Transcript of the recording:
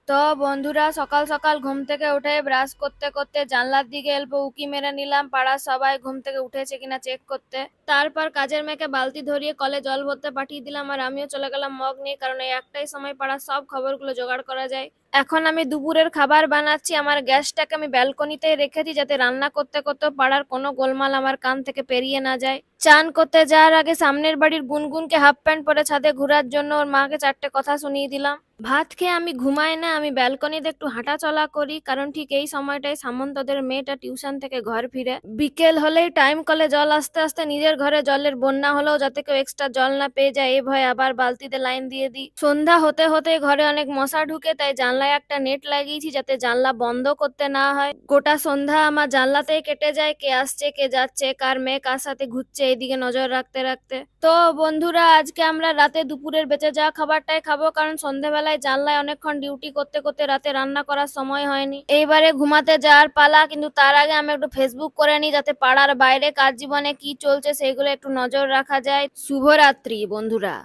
তো বন্ধুরা, সকাল সকাল ঘুম থেকে উঠে ব্রাশ করতে করতে জানলার দিকে অল্প উকি মেরে নিলাম পাড়ার সবাই ঘুম থেকে উঠেছে কিনা চেক করতে। তারপর কাজের মেয়েকে বালতি ধরিয়ে কলে জল ভরতে পাঠিয়ে দিলাম, আর আমিও চলে গেলাম মগ নিয়ে, কারণ এই একটাই সময় পাড়ার সব খবরগুলো জোগাড় করা যায়। এখন আমি দুপুরের খাবার বানাচ্ছি। আমার গ্যাসটাকে আমি ব্যালকনিতেই রেখেছি, যাতে রান্না করতে করতে পাড়ার কোনো গোলমাল আমার কান থেকে পেরিয়ে না যায়। চান করতে যাওয়ার আগে সামনের বাড়ির গুনগুনকে হাফ প্যান্ট পরে ছাদে ঘোরার জন্য ওর মাকে চারটে কথা শুনিয়ে দিলাম। ভাত খেয়ে আমি ঘুমাই না, আমি ব্যালকনিতে একটু হাঁটা চলা করি, কারণ ঠিক এই সময়টায় সামন্তদের মেয়েটা টিউশন থেকে ঘর ফিরে। বিকেল হলেই টাইম কলে জল আসতে আসতে নিজের ঘরে জলের বন্যা হলেও যাতে কেউ এক্সট্রা জল না পেয়ে যায় এই ভয়ে আবার বালতিতে লাইন দিয়ে দিই। সন্ধ্যা হতে হতে ঘরে অনেক মশা ঢুকে, তাই জানলায় একটা নেট লাগিয়েছি যাতে জানলা বন্ধ করতে না হয়। গোটা সন্ধ্যা আমার জানলাতেই কেটে যায়, কে আসছে কে যাচ্ছে, কার মেয়ে কার সাথে ঘুরছে এইদিকে নজর রাখতে রাখতে। তো বন্ধুরা, আজকে আমরা রাতে দুপুরের বেঁচে যাওয়া খাবারটাই খাবো, কারণ সন্ধ্যাবেলায় জানলায় অনেকক্ষণ ডিউটি করতে করতে রাতে রান্না করার সময় হয়নি। এইবারে ঘুমাতে যাওয়ার পালা, কিন্তু তার আগে আমি একটু ফেসবুক করে নিই, যাতে পাড়ার বাইরে কার জীবনে কি চলছে সেগুলো একটু নজর রাখা যায়। শুভরাত্রি বন্ধুরা।